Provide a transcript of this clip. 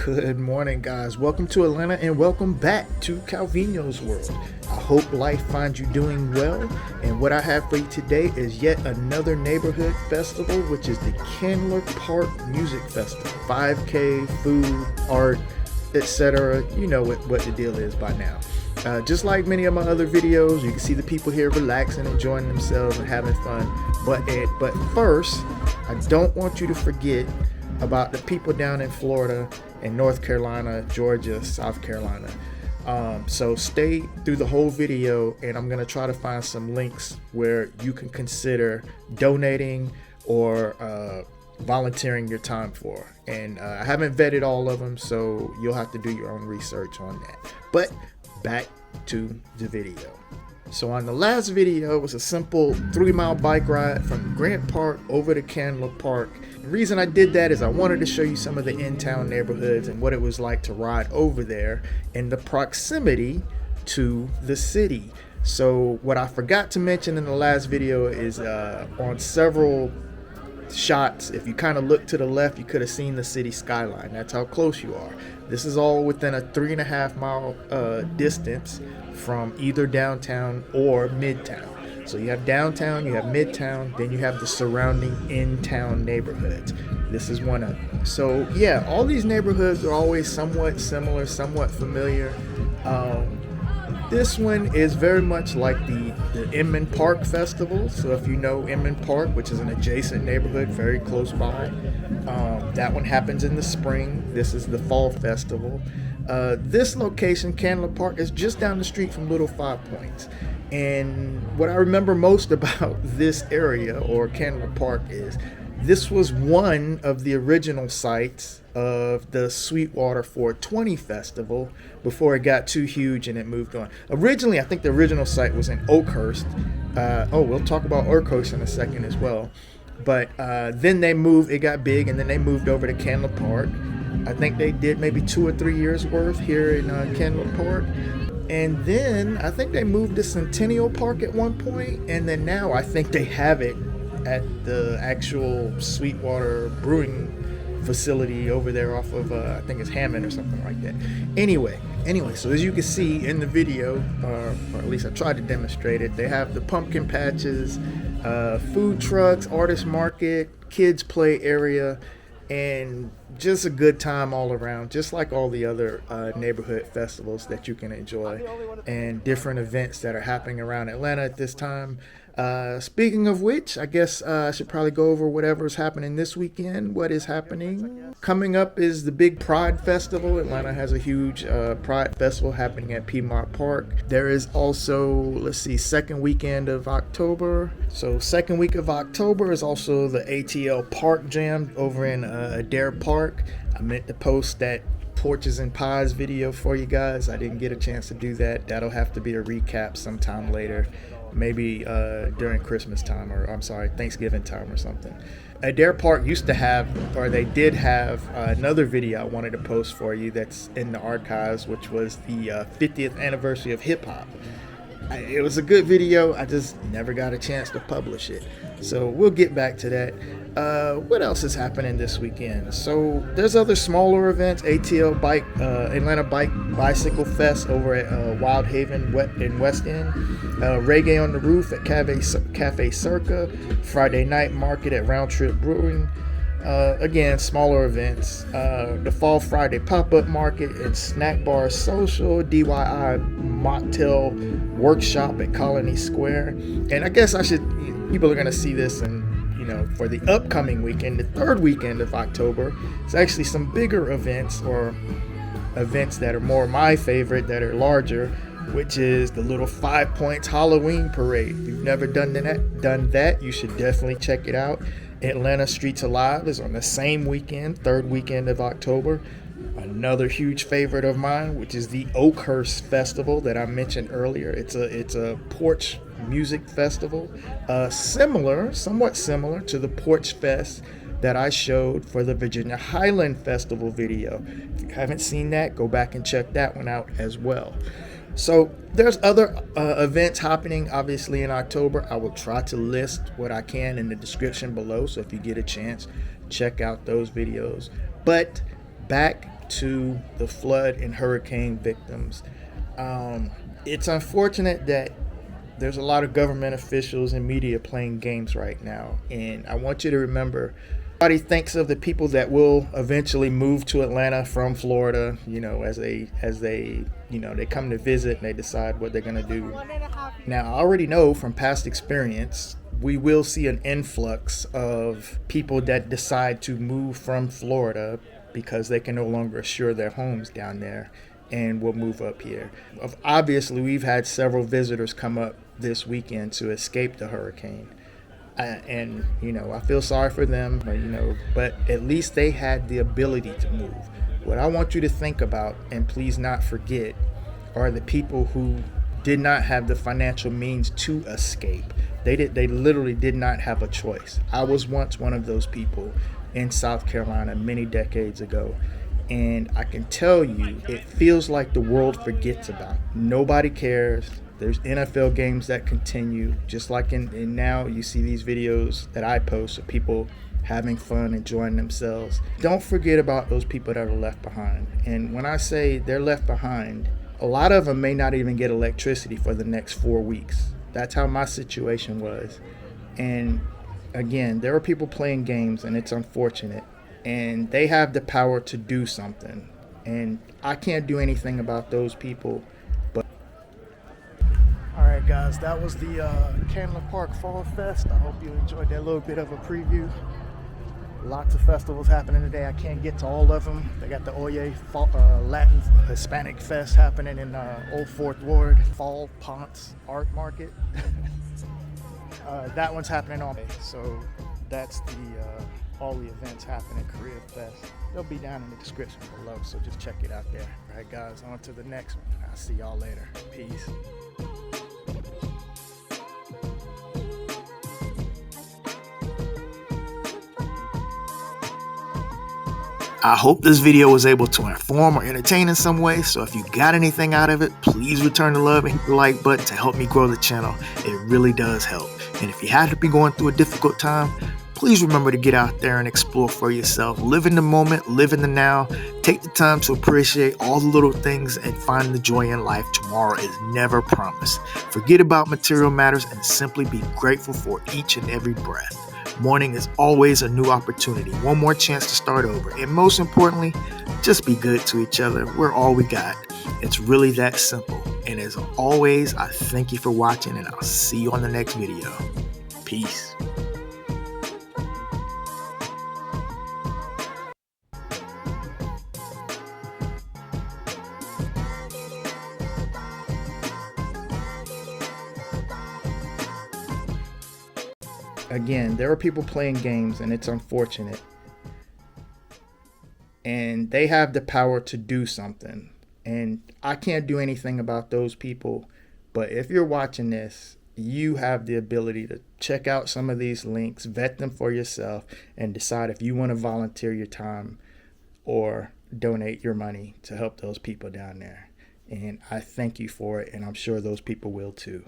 Good morning, guys. Welcome to Atlanta and welcome back to Calvino's World. I hope life finds you doing well, and what I have for you today is yet another neighborhood festival, which is the Candler Park Music Festival. 5K, food, art, etc. You know what the deal is by now. Just like many of my other videos, you can see the people here relaxing, enjoying themselves, and having fun. But first, I don't want you to forget about the people down in Florida and North Carolina, Georgia, South Carolina. So stay through the whole video, and I'm gonna try to find some links where you can consider donating or volunteering your time for. And I haven't vetted all of them, so you'll have to do your own research on that. But back to the video. So on the last video, it was a simple 3-mile bike ride from Grant Park over to Candler Park. The reason I did that is I wanted to show you some of the in-town neighborhoods and what it was like to ride over there and the proximity to the city. So what I forgot to mention in the last video is on several shots, if you kind of look to the left, you could have seen the city skyline. That's how close you are. This is all within a 3.5 mile distance from either downtown or midtown. So you have downtown, you have midtown, then you have the surrounding in-town neighborhoods. This is one of them. So yeah, all these neighborhoods are always somewhat similar, somewhat familiar. This one is very much like the Inman Park Festival. So if you know Inman Park, which is an adjacent neighborhood very close by, that one happens in the spring. This is the fall festival. This location, Candler Park, is just down the street from Little 5 Points. And what I remember most about this area, or Candler Park, is this was one of the original sites of the Sweetwater 420 Festival before it got too huge and it moved on. Originally, I think the original site was in Oakhurst. We'll talk about Oakhurst in a second as well. But then they moved, it got big, and then they moved over to Candler Park. I think they did maybe 2 or 3 years worth here in Candler Park. And then I think they moved to Centennial Park at one point, and then now I think they have it at the actual Sweetwater Brewing facility over there off of I think it's Hammond or something like that. Anyway, so as you can see in the video, or at least I tried to demonstrate it, they have the pumpkin patches, food trucks, artist market, kids play area, and just a good time all around, just like all the other neighborhood festivals that you can enjoy and different events that are happening around Atlanta at this time. Speaking of which, I guess I should probably go over whatever is happening this weekend. What is happening? Coming up is the big Pride Festival. Atlanta has a huge Pride Festival happening at Piedmont Park. There is also, second weekend of October. So second week of October is also the ATL Park Jam over in Adair Park. I meant to post that Porches and Pies video for you guys. I didn't get a chance to do that. That'll have to be a recap sometime later. Maybe during Christmas time, or I'm sorry, Thanksgiving time or something. Adair Park used to have, or they did have, another video I wanted to post for you that's in the archives, which was the 50th anniversary of hip hop. It was a good video, I just never got a chance to publish it. So we'll get back to that. What else is happening this weekend? So there's other smaller events. ATL Atlanta Bicycle Fest over at Wild Haven in West End. Reggae on the Roof at Cafe Circa. Friday night market at Round Trip Brewing. Again, smaller events. The Fall Friday pop-up market and snack bar social. DIY mocktail workshop at Colony Square. And I guess people are going to see this for the upcoming weekend, the third weekend of October. It's actually some bigger events, or events that are more my favorite, that are larger, which is the Little 5 Points Halloween Parade. If you've never done that, you should definitely check it out. Atlanta Streets Alive is on the same weekend, third weekend of October. Another huge favorite of mine, which is the Oakhurst Festival that I mentioned earlier. It's a porch music festival, somewhat similar to the Porch Fest that I showed for the Virginia Highland Festival video. If you haven't seen that, go back and check that one out as well. So there's other events happening, obviously, in October. I will try to list what I can in the description below, so if you get a chance, check out those videos. But back to the flood and hurricane victims. It's unfortunate that there's a lot of government officials and media playing games right now. And I want you to remember, everybody thinks of the people that will eventually move to Atlanta from Florida, as they they come to visit and they decide what they're going to do. Now, I already know from past experience, we will see an influx of people that decide to move from Florida because they can no longer assure their homes down there and will move up here. Obviously, we've had several visitors come up this weekend to escape the hurricane. And I feel sorry for them, but at least they had the ability to move. What I want you to think about, and please not forget, are the people who did not have the financial means to escape. They literally did not have a choice. I was once one of those people in South Carolina many decades ago. And I can tell you, it feels like the world forgets about it. Nobody cares. There's NFL games that continue, just like in now you see these videos that I post of people having fun, enjoying themselves. Don't forget about those people that are left behind. And when I say they're left behind, a lot of them may not even get electricity for the next 4 weeks. That's how my situation was. And again, there are people playing games, and it's unfortunate. And they have the power to do something. And I can't do anything about those people. But all right, guys, that was the Candler Park Fall Fest. I hope you enjoyed that little bit of a preview. Lots of festivals happening today. I can't get to all of them. They got the Oye Latin Hispanic Fest happening in Old Fourth Ward. Fall Ponce Art Market. That one's happening on May. So that's all the events happening at Korea Fest. They'll be down in the description below, so just check it out there. All right, guys, on to the next one. I'll see y'all later. Peace. I hope this video was able to inform or entertain in some way, so if you got anything out of it, please return the love and hit the like button to help me grow the channel. It really does help. And if you had to be going through a difficult time, please remember to get out there and explore for yourself. Live in the moment, live in the now. Take the time to appreciate all the little things and find the joy in life. Tomorrow is never promised. Forget about material matters and simply be grateful for each and every breath. Morning is always a new opportunity, one more chance to start over. And most importantly, just be good to each other. We're all we got. It's really that simple. And as always, I thank you for watching, and I'll see you on the next video. Peace. Again, there are people playing games, and it's unfortunate. And they have the power to do something. And I can't do anything about those people. But if you're watching this, you have the ability to check out some of these links, vet them for yourself, and decide if you want to volunteer your time or donate your money to help those people down there. And I thank you for it, and I'm sure those people will too.